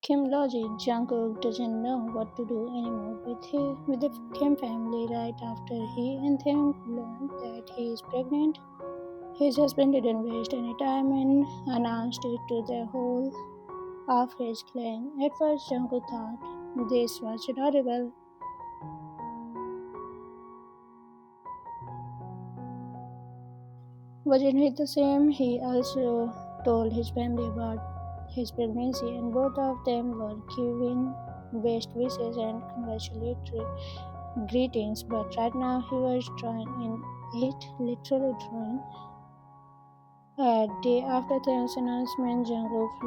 Kim logic, Jungkook doesn't know what to do anymore with the Kim family right after he and Taehyung learned that he is pregnant. His husband didn't waste any time and announced it to the whole of his clan. At first, Jungkook thought this was adorable, wasn't it the same? He also told his family about his pregnancy, and both of them were giving best wishes and congratulatory greetings. But right now, he was drawing in it, literally drawing. A day after the announcement, Jungkook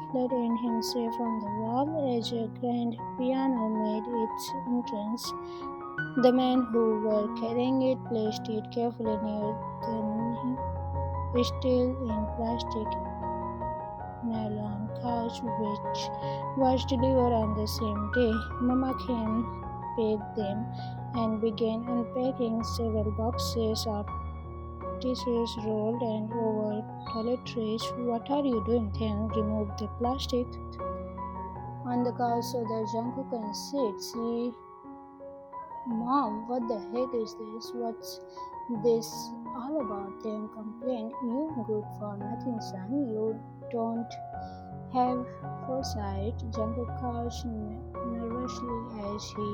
fled in himself on the wall as a grand piano made its entrance. The men who were carrying it placed it carefully near the still in plastic nylon couch which was delivered on the same day. Mama came, paid them, and began unpacking several boxes of tissues rolled and over toiletries. What are you doing? Then remove the plastic on the couch so that Jungkook can sit. See, Mom, what the heck is this? What's this all about? Them complained. You good for nothing, son. You don't have foresight. Jungkook crouched nervously as he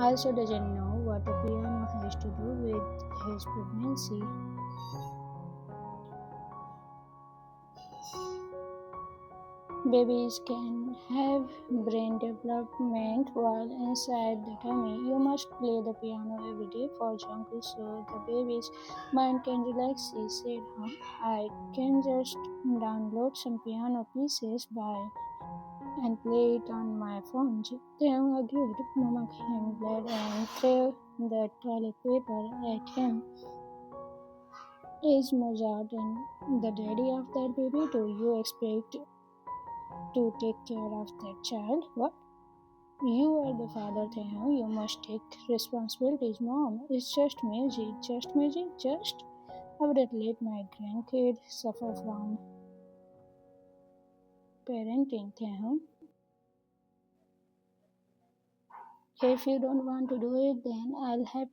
also doesn't know what a piano has to do with his pregnancy. Babies can have brain development while inside the tummy. You must play the piano every day for Jungkook so the baby's mind can relax. He said, huh? I can just download some piano pieces by and play it on my phone. Taehyung agreed. Mama came glad and threw the toilet paper at him. Is Mozart and the daddy of that baby? Do you expect to take care of that child? What? You are the father, Taehyung. You must take responsibilities, Mom. It's just music. Just music? Just? I wouldn't let my grandkid suffer from parenting, Taehyung. If you don't want to do it, then I'll have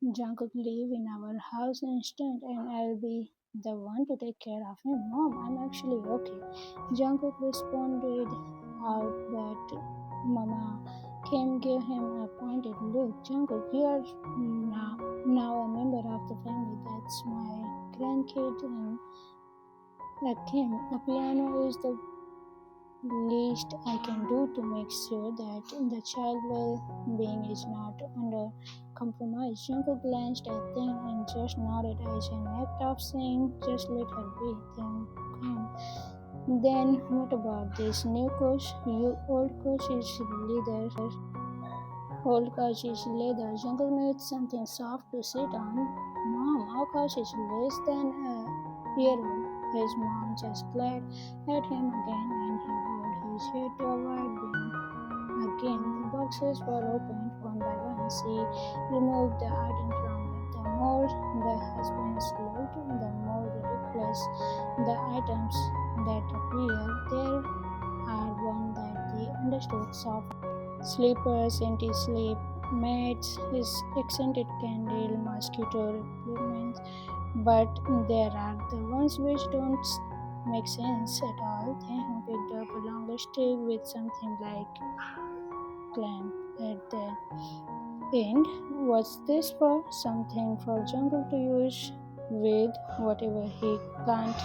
Jungkook live in our house instant and I'll be the one to take care of him. Mom, I'm actually okay. Jungkook responded out, but Mama Kim gave him a pointed look. Jungkook, you are now a member of the family. That's my grandkid and Kim. A piano is the least I can do to make sure that the child well-being is not under compromise. Jungkook glanced at them and just nodded as an act of saying, just let her be. Then what about this new coach? You old coach is leather. Old couch is leather. Jungkook needs something soft to sit on. Mom, our couch is less than a year old. His mom just glared at him again and he rolled his head to avoid being again. The boxes were opened one by one. She removed the item from it. The more the husbands looked, the more ridiculous the items that appeared. There are one that they understood soft sleepers, anti-sleep mats, his accented candle, mosquito repellents, but there are the ones which don't make sense at all. Then he picked up a longer stick with something like clamp at the end. What's this for? Something for Jungkook to use with whatever he can't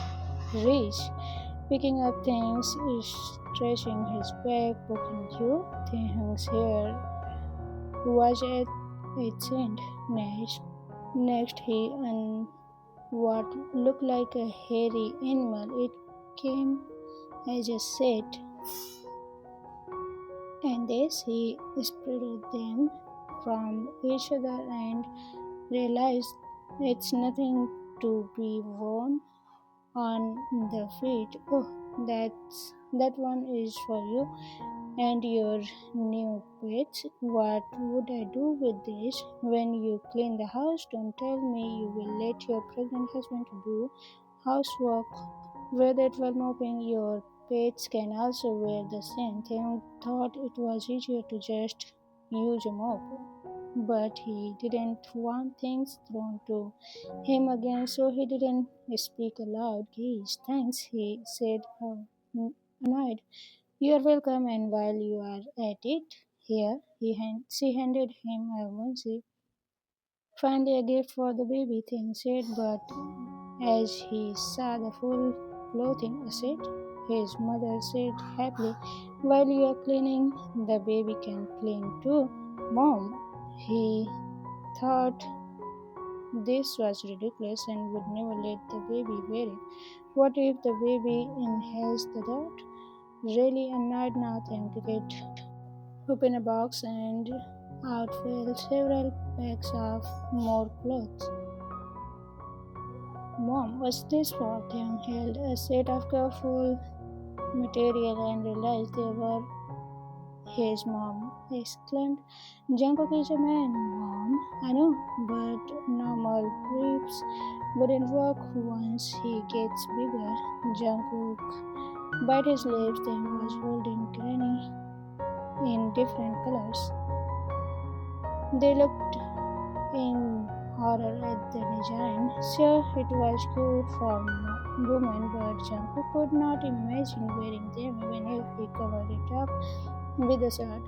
reach. Picking up things is stretching his back, poking you. Taehyung's hair was at its end. Next he what looked like a hairy animal. It came as a set, and as he separated them from each other and realized it's nothing to be worn on the feet. Oh, that one is for you and your new pet. What would I do with this when you clean the house? Don't tell me you will let your pregnant husband do housework with it while mopping your Pets can also wear the same. Taehyung thought it was easier to just use a mop, but he didn't want things thrown to him again, so he didn't speak aloud. Geez, thanks, he said, annoyed. You're welcome, and while you are at it, here, she handed him a onesie. Finally, a gift for the baby, Thing said, but as he saw the full clothing set, his mother said happily, while you are cleaning, the baby can clean too. Mom, he thought this was ridiculous and would never let the baby wear it. What if the baby inhales the dirt? Really annoyed now, Thing opened a box and out fell several packs of more clothes. Mom, what's this for? Taehyung held a set of careful material and realized they were his mom exclaimed. Jungkook is a man, Mom. I know, but normal ribs wouldn't work once he gets bigger. Jungkook bit his lips, then was holding Granny in different colors. They looked in horror at the design. Sure, it was cute for women, but Jungkook could not imagine wearing them even if he covered it up with a shirt.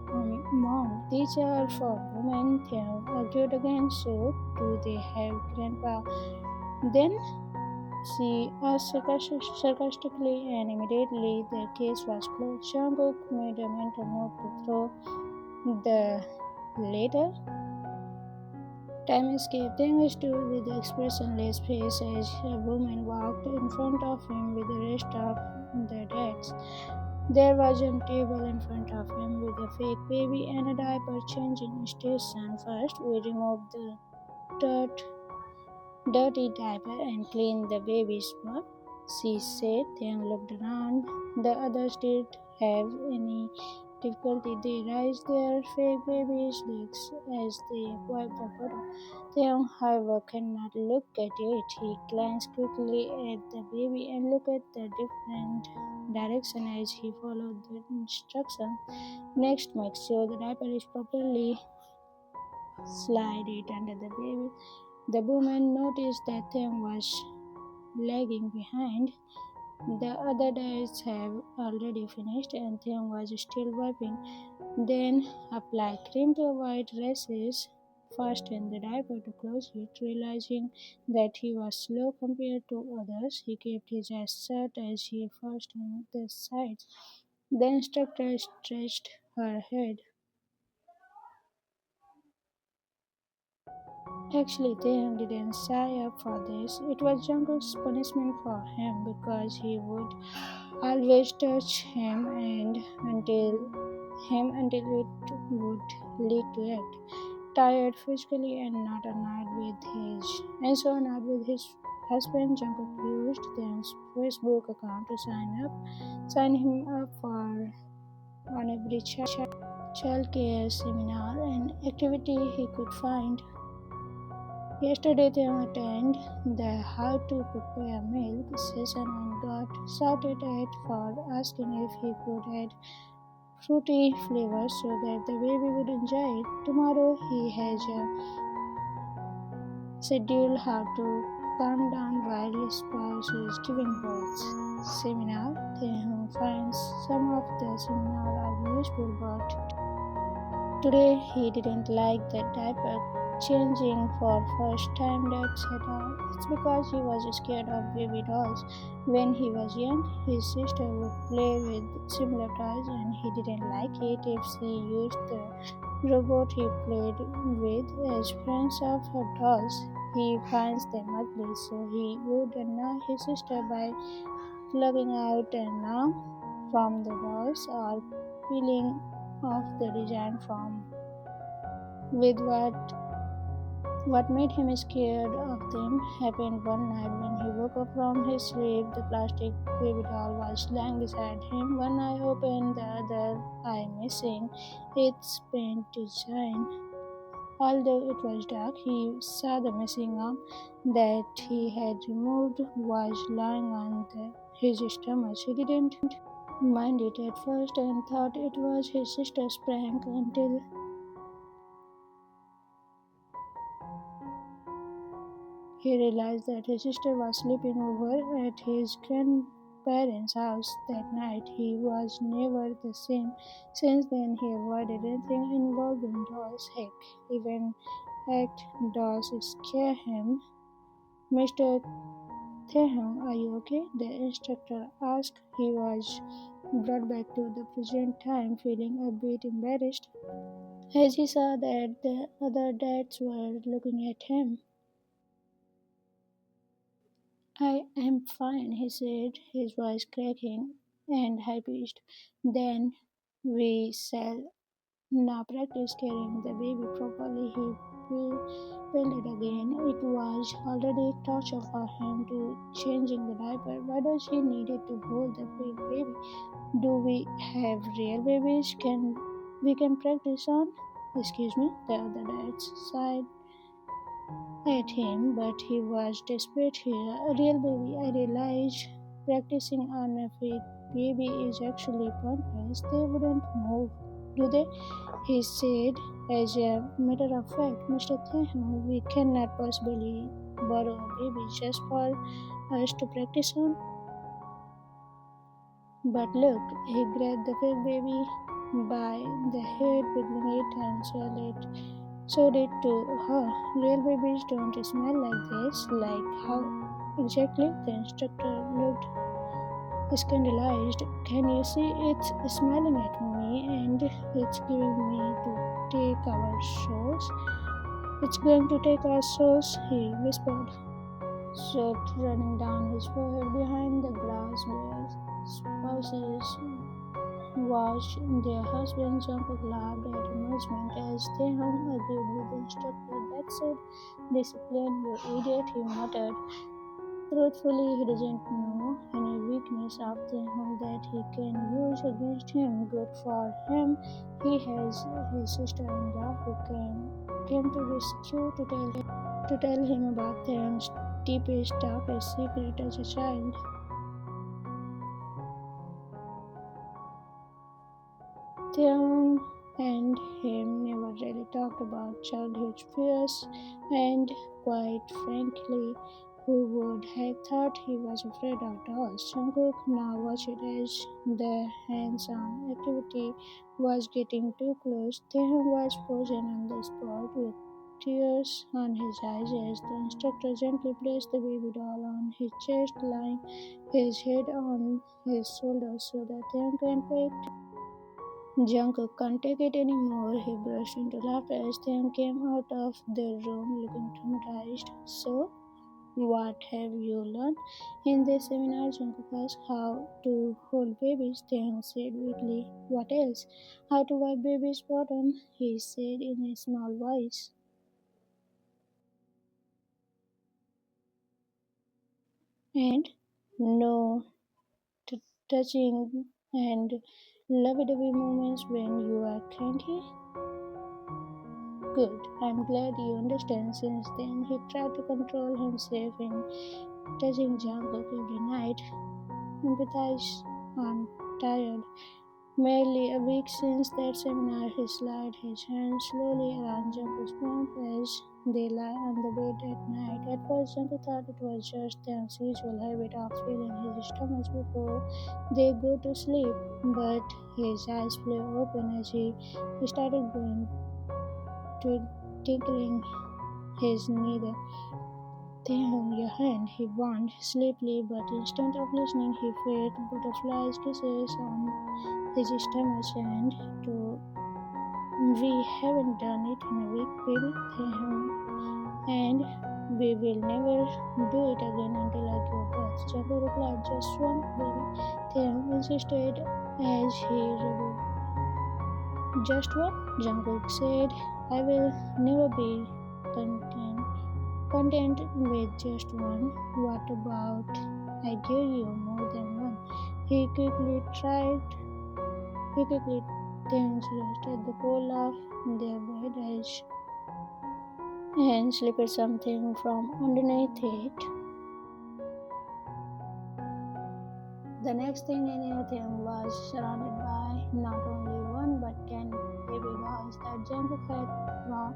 Mom, these are for women. They argued again. So, do they have grandpa? Then she asked sarcastically, and immediately the case was closed. Jungkook made a mental note to throw the later time escaped. Then stood with expressionless face as a woman walked in front of him with the rest of the dads. There was a table in front of him with a fake baby and a diaper changing station. First, we removed the dirt, dirty diaper and cleaned the baby's butt, she said, then looked around. The others did have any difficulty. They raised their fake baby's legs as they wiped the bottom. Taehyung, however, could not look at it. He glanced quickly at the baby and looked at the different direction as he followed the instruction. Next, make sure the diaper is properly slide it under the baby. The woman noticed that Taehyung was lagging behind. The other days have already finished and Taehyung was still wiping. Then apply cream to avoid rashes. Fasten the diaper to close it. Realizing that he was slow compared to others, he kept his eyes shut as he fastened the sides. The instructor stretched her head. Actually, Taehyung didn't sign up for this. It was Jungkook's punishment for him because he would always touch him until it would lead to act. Tired physically and so annoyed with his husband, Jungkook used Taehyung's Facebook account to sign him up for on every child care seminar and activity he could find. Yesterday they attended the How to Prepare Milk session and got shouted at for asking if he could add fruity flavors so that the baby would enjoy it. Tomorrow he has a schedule how to calm down while his spouse is giving birth seminar. Taehyung finds some of the seminar are useful, but today he didn't like the diaper changing for first time, that's at all. It's because he was scared of baby dolls. When he was young, his sister would play with similar toys and he didn't like it if she used the robot he played with as friends of her dolls. He finds them ugly, so he would annoy his sister by plugging out an arm from the dolls or peeling off the design from with what made him scared of them happened one night when he woke up from his sleep. The plastic baby doll was lying beside him, one eye open, the other eye missing its paint design. Although it was dark, he saw the missing arm that he had removed was lying on his stomach. He didn't mind it at first and thought it was his sister's prank until he realized that his sister was sleeping over at his grandparents' house that night. He was never the same. Since then, he avoided anything involving dolls. Heck, even act dolls scare him. Mr. Taehyung, are you okay? The instructor asked. He was brought back to the present time, feeling a bit embarrassed as he saw that the other dads were looking at him. I am fine, he said, his voice cracking and high pitched. Then we shall now practice carrying the baby properly. He pulled it again. It was already torture for him to changing the diaper. Why does he needed to hold the fake baby? Do we have real babies? Can we can practice on? Excuse me, the other dad sighed at him, but he was desperate here. A real baby, I realized practicing on a fake baby is actually pointless. They wouldn't move, do they? He said, as a matter of fact, Mr. Taehyung, we cannot possibly borrow a baby just for us to practice on. But look, he grabbed the fake baby by the head, wiggling it and showed it to her. Real babies don't smell like this. Like how exactly? The instructor looked scandalized. Can you see it's smiling at me and it's giving me to take our souls? It's going to take our souls, he whispered, sweat running down his forehead behind the glass where spouses watched their husbands. Jungkook laughed at amusement as Taehyung agreed with the instructor. That's it. Discipline, you idiot, he muttered. Truthfully, he doesn't know any weakness of Taehyung that he can use against him. Good for him. He has his sister-in-law who came to rescue to tell him about Taehyung's deepest, darkest secret as a child. Taehyung and him never really talked about childhood fears, and quite frankly, who would have thought he was afraid of dolls? Jungkook now watched as the hands-on activity was getting too close. Taehyung was frozen on the spot with tears on his eyes as the instructor gently placed the baby doll on his chest, lying his head on his shoulder so that Taehyung can pick. Jungkook can't take it anymore. He burst into laughter as Taehyung came out of the room looking traumatized. So, what have you learned in this seminar? Jungkook asked. How to hold babies, Taehyung said weakly. What else? How to wipe baby's bottom, he said in a small voice. And no touching and lovey-dovey moments when you are cranky. Good. I'm glad you understand. Since then, he tried to control himself in touching Jungkook every night. Empathize on tired. Merely a week since that seminar, he slid his hand slowly around Jungkook's mouth as they lie on the bed at night. At first, Jungkook thought it was just their usual habit of feeling his stomach before they go to sleep, but his eyes flew open as he started going tickling his neither. Taehyung, your hand, he warned sleepily, but instead of listening, he felt butterflies' kisses on his stomach and to we haven't done it in a week, baby, Taehyung, and we will never do it again until I give birth. Jungkook replied, just one, baby. Taehyung insisted as he rubbed. Just one, Jungkook said. I will never be content content with just one. What about I give you more than one? He quickly tried he quickly then at the pole of their bed edge and slipped something from underneath it. The next thing he knew, Taehyung was surrounded by not only one but 10 baby dolls that Jungkook had brought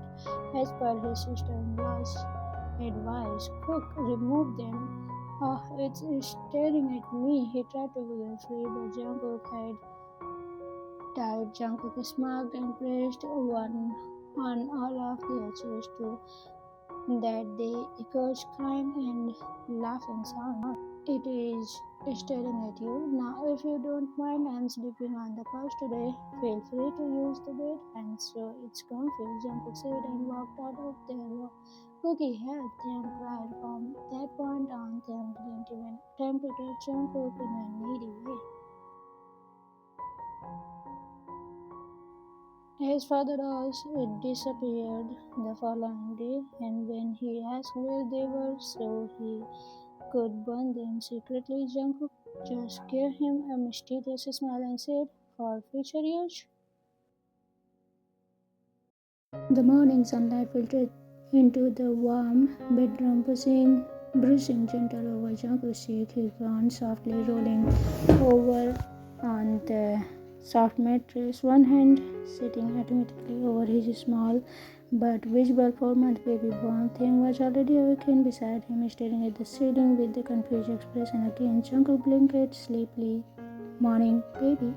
as per his sister-in-law's advice. Cook, remove them. Oh, it's staring at me. He tried to wiggle free, but Jungkook had tied. Jungkook smiled and pressed one on all of their chests to that they echoed crying and laughing sound. It is staring at you. Now, if you don't mind, I'm sleeping on the couch today. Feel free to use the bed, and so it's comfy. Jungkook said and walked out of their room. Cookie help, Taehyung cried. From that point on, Taehyung didn't even attempt to touch Jungkook in a needy way. His father also disappeared the following day, and when he asked where they were so he could burn them secretly, Jungkook just gave him a mysterious smile and said, for future use. The morning sunlight filtered into the warm bedroom, brushing gentle over Jungkook's cheek, his gown softly rolling over on the soft mattress, one hand sitting automatically over his small but visible 4-month baby bomb. Taehyung was already awakened beside him, staring at the ceiling with a confused expression. Again, Jungkook blinked sleepily. Morning, baby.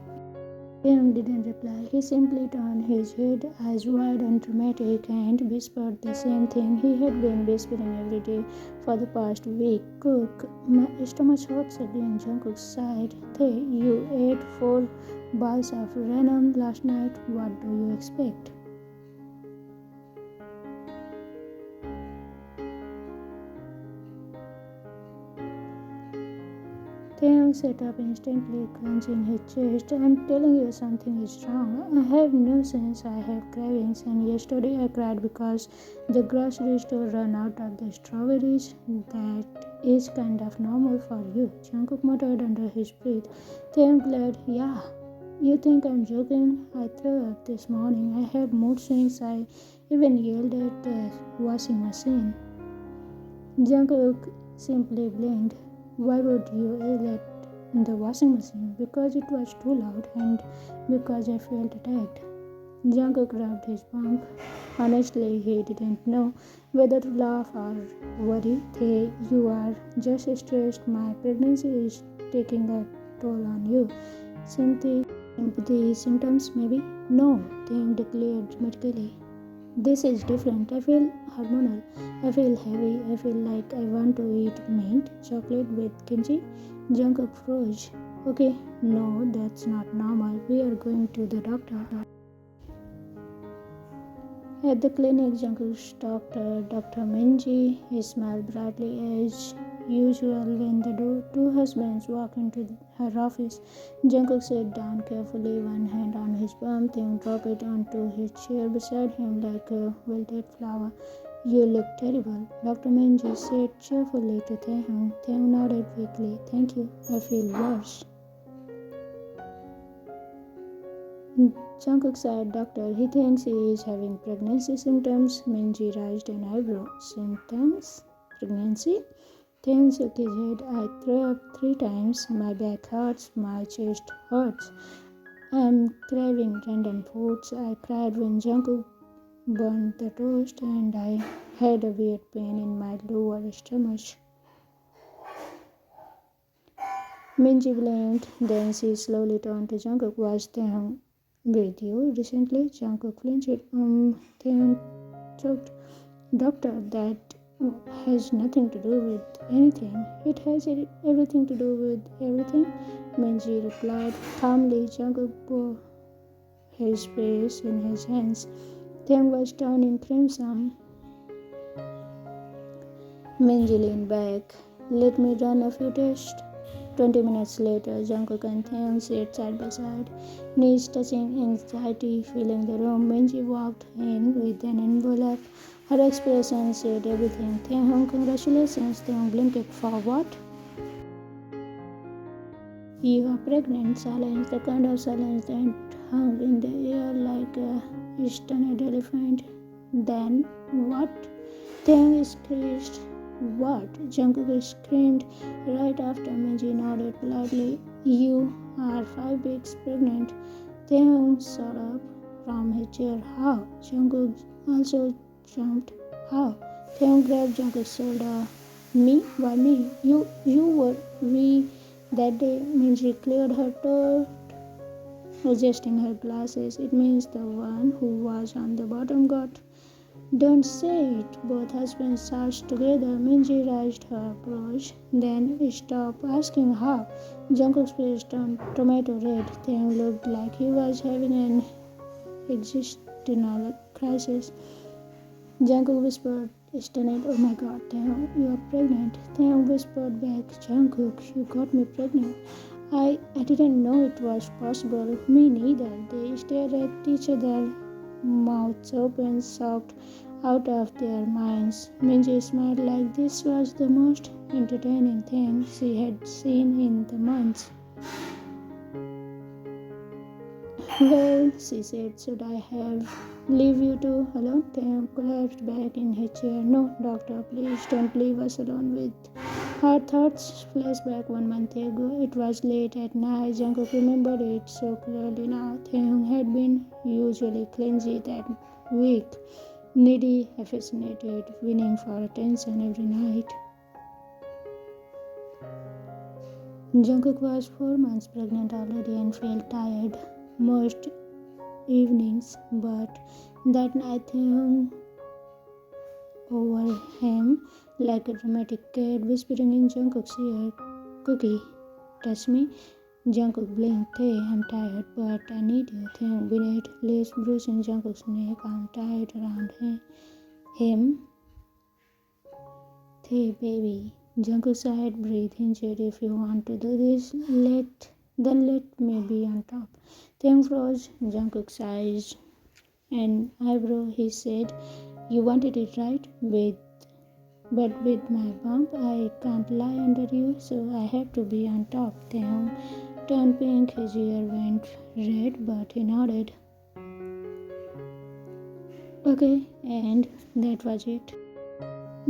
Taehyung didn't reply. He simply turned his head, eyes wide and dramatic, and whispered the same thing he had been whispering every day for the past week. Cook, my stomach hurts again. Jungkook sighed. Tae, you ate 4 balls of ramen last night. What do you expect? Taehyung sat up instantly, clenching his chest. I'm telling you something is wrong. I have no sense, I have cravings, and yesterday I cried because the grocery store ran out of the strawberries. That is kind of normal for you, Jungkook muttered under his breath. Taehyung glared, yeah. You think I'm joking? I threw up this morning. I have mood swings. I even yelled at the washing machine. Jungkook simply blinked. Why would you yell at the washing machine? Because it was too loud and because I felt attacked. Jungkook rubbed his bump. Honestly, he didn't know whether to laugh or worry. Hey, you are just stressed. My pregnancy is taking a toll on you. Sympathy symptoms, maybe? No, Taehyung declared dramatically. This is different. I feel hormonal. I feel heavy. I feel like I want to eat mint chocolate with kimchi. Jungkook froze. Okay, no, that's not normal. We are going to the doctor. At the clinic, Jungkook's doctor, Dr. Minji, he smiled brightly as usual when the two husbands walked into her office. Jungkook sat down carefully, one hand on his bum, then dropped it onto his chair beside him like a wilted flower. You look terrible, Dr. Minji said cheerfully to Taehyung. Taehyung nodded weakly. Thank you, I feel worse. Jungkook said, Doctor, he thinks he is having pregnancy symptoms. Minji raised an eyebrow. Symptoms? Pregnancy? Taehyung shook his head. I threw up 3 times. My back hurts. My chest hurts. I'm craving random foods. I cried when Jungkook burned the toast and I had a weird pain in my lower stomach. Minji blinked. Then she slowly turned to Jungkook. Was Taehyung with you recently? Jungkook flinched. Taehyung choked. Doctor, that has nothing to do with anything. It has everything to do with everything, Minji replied calmly. Jungkook bore his face in his hands. Taehyung was turning crimson. Minji leaned back. Let me run a few tests. 20 minutes later, Jungkook and Taehyung sat side by side, knees touching, anxiety filling the room. Minji walked in with an envelope. Her expression said everything. Taehyung, congratulations. Taehyung blinked. For what? You are pregnant. Silence, the kind of silence that hung in the air like a stunned elephant. Then what? Taehyung screeched. What? Jungkook screamed right after Minji nodded politely. You are 5 weeks pregnant. Taehyung sat up from his chair. How? Jungkook also jumped. How? Taehyung grabbed Jungkook's shoulder. Me? Why me? You were we that day. Minji cleared her throat, adjusting her glasses. It means the one who was on the bottom got. Don't say it. Both husbands charged together. Minji raised her approach, then stopped asking how. Jungkook's face turned tomato red. Taehyung looked like he was having an existential crisis. Jungkook whispered, stunned, "Oh my god, Taehyung, you are pregnant." Taehyung whispered back, "Jungkook, you got me pregnant." I didn't know it was possible. Me neither. They stared at each other, mouths open, shocked out of their minds. Minji smiled like this was the most entertaining thing she had seen in the months. "Well," she said, "should I have leave you two alone?" Taehyung collapsed back in his chair. "No, doctor, please don't leave us alone with." Her thoughts flashed back 1 month ago. It was late at night. Jungkook remembered it so clearly now. Taehyung had been usually clingy that week, needy, affectionate, winning for attention every night. Jungkook was 4 months pregnant already and felt tired most evenings, but that night Taehyung over him like a dramatic cat, whispering in Jungkook's ear, "Cookie, touch me." Jungkook blinked. "Hey, I'm tired, but I need you." Taehyung beneath, lace bruising Jungkook's neck, arm tied around him. "Hey, baby." Jungkook sighed, "Breathe, injured. If you want to do this, then let me be on top." Taehyung froze Jungkook's eyes and eyebrow. He said, "You wanted it right? But with my bump, I can't lie under you, so I have to be on top." Taehyung turned pink. His ear went red, but he nodded. "Okay," and that was it.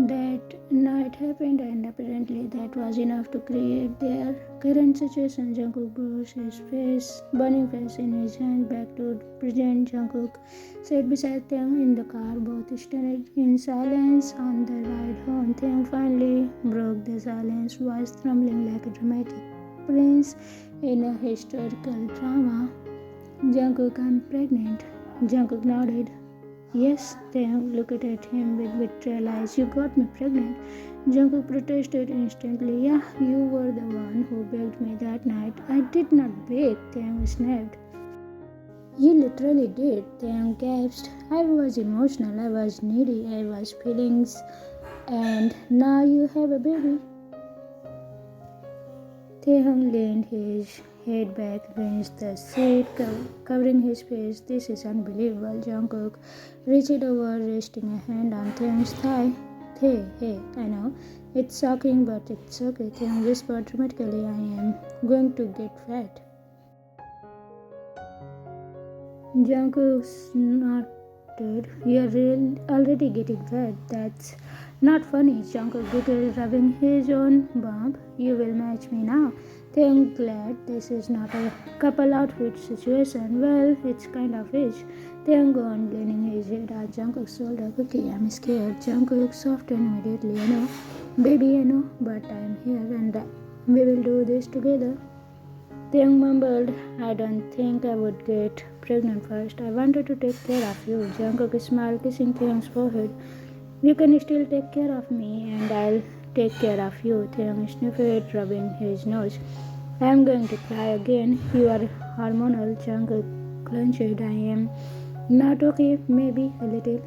That night happened, and apparently that was enough to create their current situation. Jungkook brushed his burning face in his hand back to present. Jungkook sat beside them in the car, both stunned in silence on the ride home. Taehyung finally broke the silence, voice trembling like a dramatic prince in a historical drama. "Jungkook, I'm pregnant." Jungkook nodded. "Yes." Taehyung looked at him with betrayal eyes. "You got me pregnant." Jungkook protested instantly. "Yeah, you were the one who begged me that night." "I did not beg," Taehyung snapped. "You literally did." Taehyung gasped. "I was emotional, I was needy, I was feelings, and now you have a baby." Taehyung leaned his head back against the seat, covering his face. "This is unbelievable." Jungkook reached over, resting a hand on Taehyung's thigh. Hey, I know. It's shocking, but it's okay." Taehyung whispered dramatically, "I am going to get fat." Jungkook snorted. "You're already getting fat. That's not funny." Jungkook giggled, rubbing his own bump. "You will match me now." Taehyung glad this is not a couple outfit situation. "Well, it's kind of is." Taehyung gone, leaning his head on Jungkook's shoulder. "Cookie, I'm scared." Jungkook softened immediately. "I know, baby, I know, but I'm here and we will do this together." Taehyung mumbled, "I don't think I would get pregnant first. I wanted to take care of you." Jungkook smiled, kissing Taehyung's forehead. "You can still take care of me, and I'll take care of you." Taehyung sniffed, rubbing his nose. "I am going to cry again. You are hormonal." Jungkook clenched. "I am not okay, maybe a little."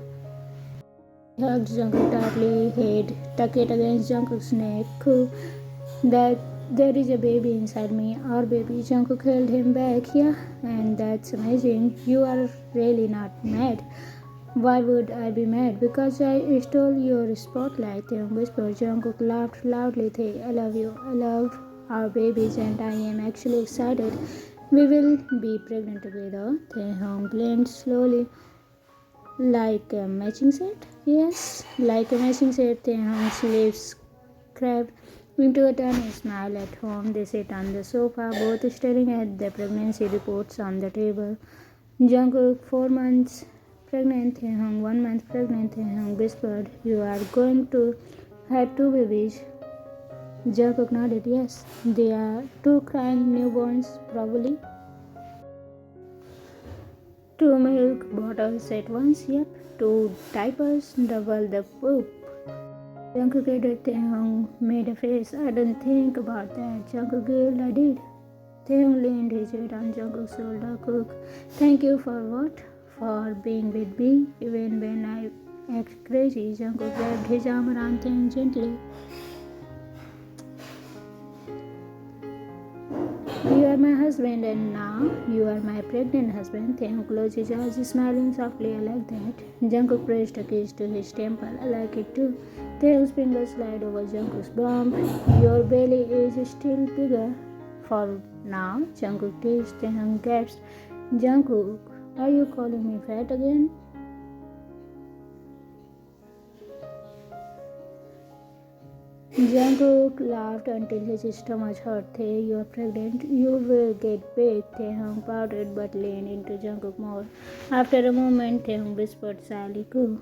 He hugged Jungkook tightly, head tucked against Jungkook's neck. "Cool. There is a baby inside me." "Our baby." Jungkook held him back. "Yeah, and that's amazing. You are really not mad." "Why would I be mad?" "Because I stole your spotlight." Taehyung whispered. Jungkook laughed loudly. "I love you. I love our babies, and I am actually excited. We will be pregnant together." Taehyung blinked slowly. "Like a matching set?" "Yes, like a matching set." Taehyung's lips cracked. Winter and smile at home. They sit on the sofa, both staring at the pregnancy reports on the table. Jungkook, 4 months pregnant, Taehyung, 1 month pregnant, Taehyung whispered, "You are going to have two babies." Jungkook nodded, "Yes, they are two crying newborns, probably. Two milk bottles at once, yep. Two diapers, double the poop." Jungkook added. Taehyung made a face. "I didn't think about that." Jungkook giggled, "I did." Taehyung leaned his head on Jungkook's shoulder. "Cook, thank you for what? For being with me, even when I act crazy." Jungkook wrapped his arm around Taehyung gently. "You are my husband, and now you are my pregnant husband." Taehyung closed his eyes, smiling softly. "I like that." Jungkook pressed a kiss to his temple. "I like it too." Taehyung's fingers slid over Jungkook's bump. "Your belly is still bigger for now." Jungkook teased. Taehyung gasped. "Jungkook, are you calling me fat again?" Jungkook laughed until his stomach hurt. "Hey, you're pregnant. You will get big." Taehyung pouted but leaned into Jungkook more. After a moment, Taehyung whispered shyly, "Cool.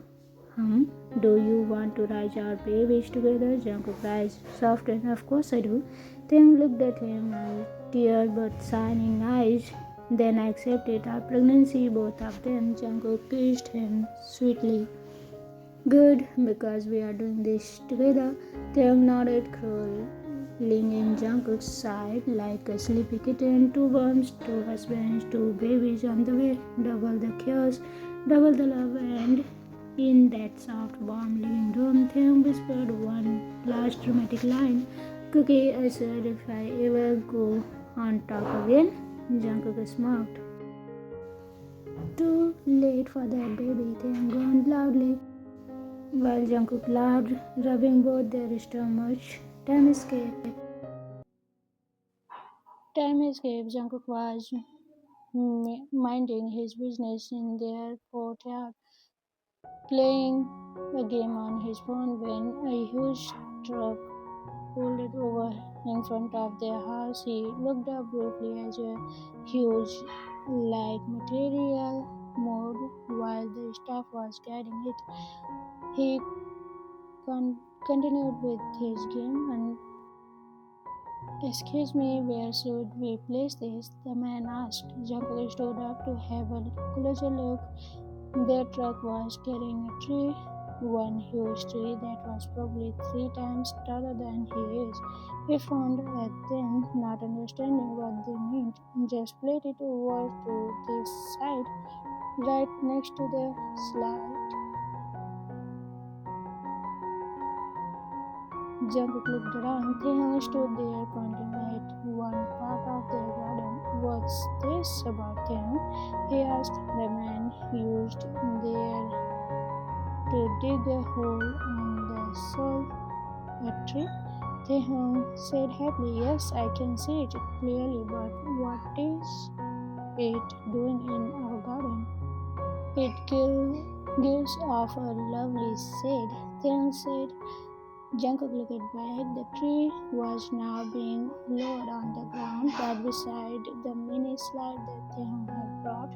Do you want to raise our babies together?" Jungkook raised, softened. "Of course I do." Taehyung looked at him, tear but shining eyes. "Then I accepted our pregnancy, both of them." Jungkook kissed him sweetly. "Good, because we are doing this together." Taehyung nodded, crawling in Jungkook's side like a sleepy kitten. Two worms, two husbands, two babies on the way. Double the chaos, double the love, and in that soft, warm living room, Taehyung whispered one last dramatic line. "Cookie, I said if I ever go on top again." Jungkook smirked. "Too late for that, baby," Taehyung groaned loudly, while Jungkook laughed, rubbing both their stomachs. Time escaped. Time escaped. Jungkook was minding his business in their courtyard, playing a game on his phone when a huge truck pulled over in front of their house. He looked up briefly as a huge, like material moved while the staff was guiding it. He continued with his game and "Excuse me, where should we place this?" the man asked. Jungkook stood up to have a closer look. Their truck was carrying a tree, one huge tree that was probably 3 times taller than he is. He frowned at them, not understanding what they meant. "Just plate it over to this side, right next to the slide." Jungkook looked around. Taehyung stood there pointing at one part of their garden. "What's this about, Taehyung?" he asked. The man used there to dig a hole in the soil. "A tree?" Taehyung said happily. "Yes, I can see it clearly, but what is it doing in our garden?" "It gives off a lovely shade," Taehyung said. Jungkook looked back. The tree was now being lowered on the ground right beside the mini slide that Taehyung had brought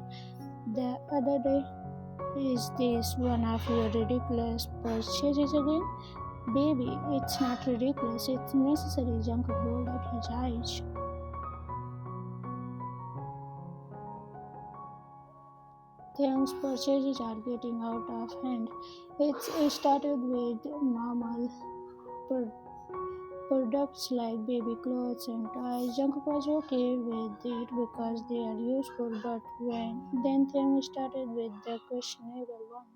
the other day. "Is this one of your ridiculous purchases again?" "Baby, it's not ridiculous, it's necessary." Jungkook rolled up his eyes. Taehyung's purchases are getting out of hand. It started with normal products like baby clothes and toys. Jungkook was okay with it because they are useful, but then things started with the questionable one.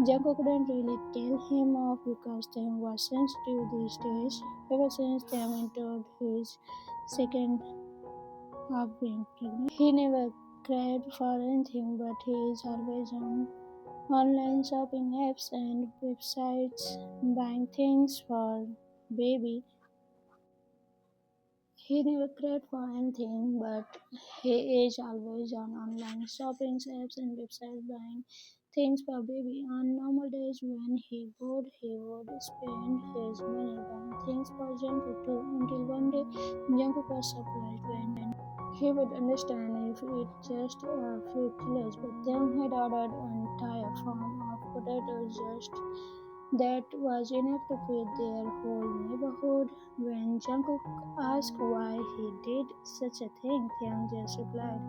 Jungkook couldn't really tell him off because Taehyung was sensitive these days. Ever since Taehyung entered his second of being pregnant, he never craved for anything, but he is always on online shopping apps and websites buying things for baby. He never craved for anything, but he is always on online shopping apps and websites buying things for baby. On normal days when he would spend his money buying things for Jungkook too. Until one day, Jungkook was surprised when he would understand if it's just a few kilos, but then had ordered an entire farm of potatoes just that was enough to feed their whole neighborhood. When Jungkook asked why he did such a thing, Taehyung just replied,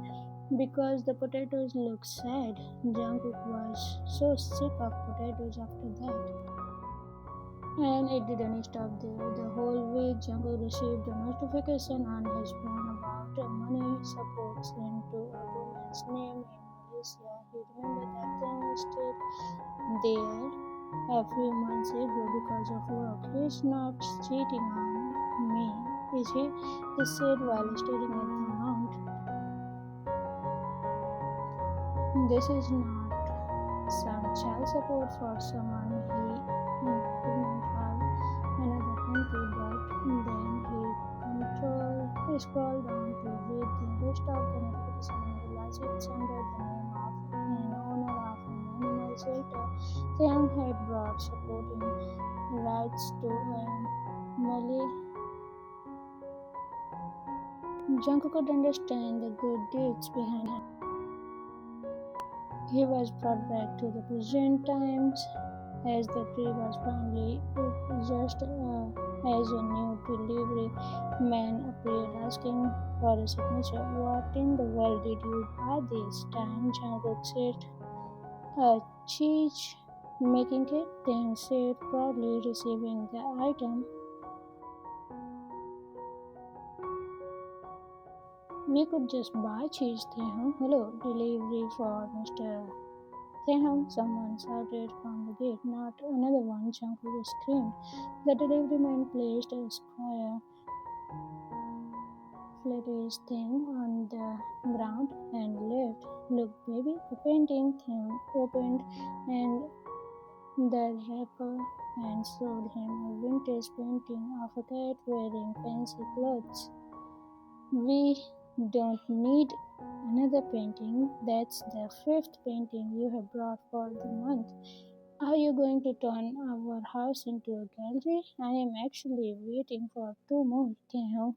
"Because the potatoes look sad." Jungkook was so sick of potatoes after that. And it didn't stop there. The whole week, Jungkook received a notification on his phone about a money support sent to a woman's name in Malaysia. He remembered that thing stayed there a few months ago because of work. He's not cheating on me, is he? He said while staring at the amount. This is not some child support for someone he couldn't have another country, but then he scrolled down to read the rest of the notification and realized it's under the name of an owner of an animal shelter. Taehyung had brought supporting rights to an Malay. Jungkook could understand the good deeds behind him. He was brought back to the present times as the tree was finally just as a new delivery man appeared asking for a signature. "What in the world did you buy this time?" Jungkook said. "A cheese making kit," Taehyung said proudly, receiving the item. "We could just buy cheese, Taehyung. Hello, delivery for Mr. Taehyung," someone shouted from the gate. "Not another one," Jungkook screamed. The delivery man placed a square, flattish thing on the ground and left. "Look, baby, a painting." Taehyung opened and the wrapper and showed him a vintage painting of a cat wearing fancy clothes. "We don't need another painting. That's the fifth painting you have brought for the month. Are you going to turn our house into a gallery?" "I am actually waiting for two more, Taehyung,"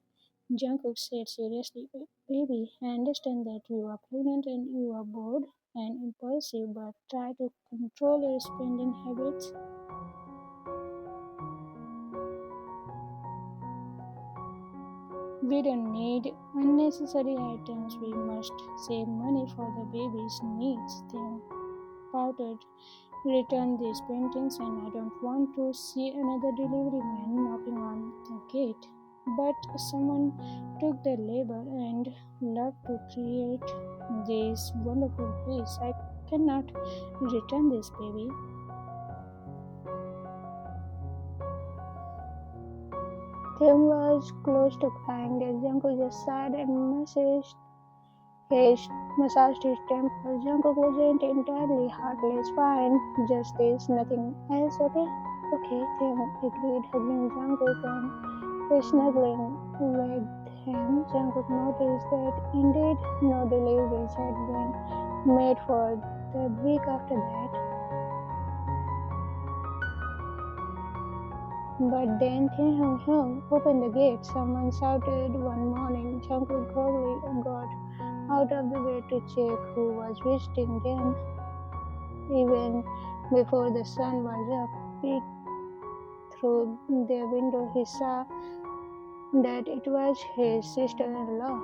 Jungkook said seriously. "Baby, I understand that you are pregnant and you are bored and impulsive, but try to control your spending habits." "We don't need unnecessary items. We must save money for the baby's needs," Taehyung pouted. "Return these paintings, and I don't want to see another delivery man knocking on the gate." "But someone took the labor and love to create this wonderful piece. I cannot return this, baby." Taehyung was close to crying as Jungkook just sighed and massaged his temple. Jungkook wasn't entirely heartless. "Fine, just this, nothing else, okay?" "Okay," Taehyung agreed, hugging Jungkook and snuggling with him. Jungkook noticed that indeed no deliveries had been made for the week after that. But then Taehyung opened the gate. Someone shouted one morning. Jungkook groggily got out of the bed to check who was visiting them. Even before the sun was up, peeked through their window, he saw that it was his sister-in-law.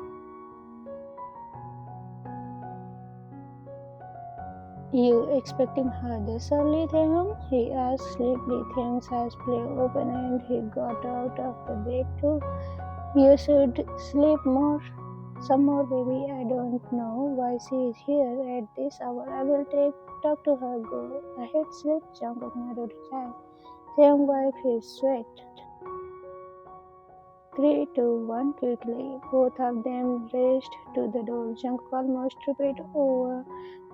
"You expecting her this early, Taehyung?" he asked sleepily. Taehyung's eyes flew open and he got out of the bed too. "You should sleep some more, baby. I don't know why she is here at this hour. I will talk to her. Go ahead, sleep." Jungkook nodded his eyes. Taehyung wiped his sweat. "3, 2, 1, quickly." Both of them raced to the door. Jungkook almost tripped over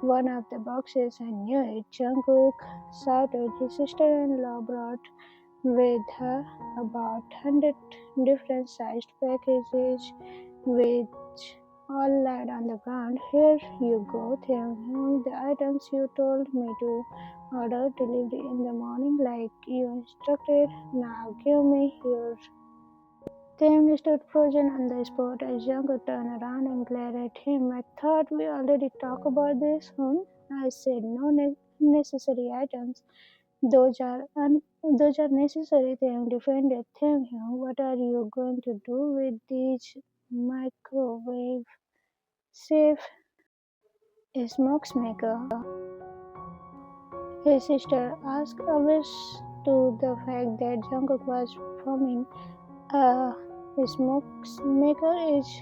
one of the boxes. "I knew it," Jungkook shouted. His sister-in-law brought with her about 100 different sized packages, which all laid on the ground. Here you go, Taehyung. The items you told me to order delivery in the morning like you instructed. Now give me yours. Taehyung stood frozen on the spot as Jungkook turned around and glared at him. I thought we already talked about this, I said no necessary items. Those are necessary. Taehyung defended. Taehyung, what are you going to do with these microwave safe smokes maker? His sister asked, always to the fact that Jungkook was performing a smoke maker is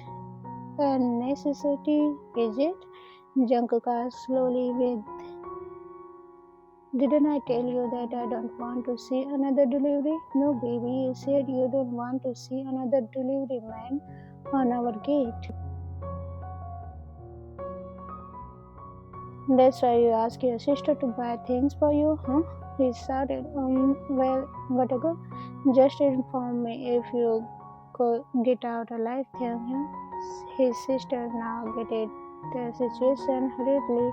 a necessity, is it? Jungkook asked slowly with, didn't I tell you that I don't want to see another delivery? No, baby, you said you don't want to see another delivery man on our gate. That's why you ask your sister to buy things for you, huh? He shouted. Well, gotta go. Just inform me if you get out alive, Taehyung. His sister now getting the situation hurriedly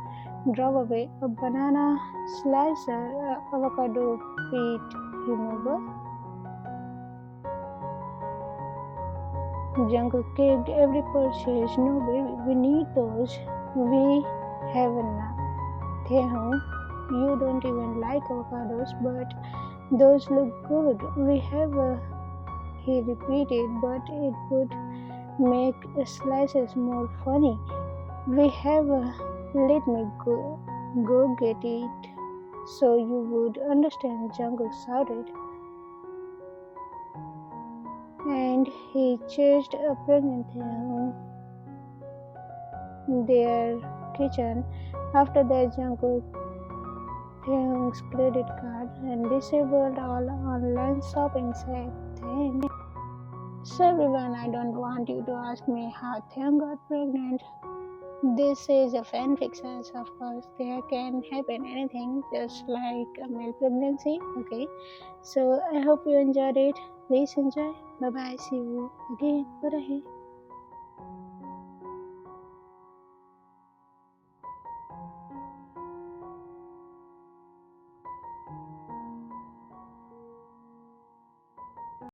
drove away a banana slicer, avocado pit remover. Jungkook kicked every purchase. No, baby, we need those. We have enough. Taehyung, you don't even like avocados, but those look good. We have a, he repeated, but it would make slices more funny. We have a, let me go get it so you would understand, Jungkook shouted. And he chased a pregnant Taehyung their kitchen. After that, Jungkook Taehyung's credit card and disabled all online shopping sites. Thanks. So everyone, I don't want you to ask me how Taehyung got pregnant. This is a fan fiction, of course. There can happen anything, just like a male pregnancy. Okay, so I hope you enjoyed it. Please enjoy. Bye bye. See you again. Bye.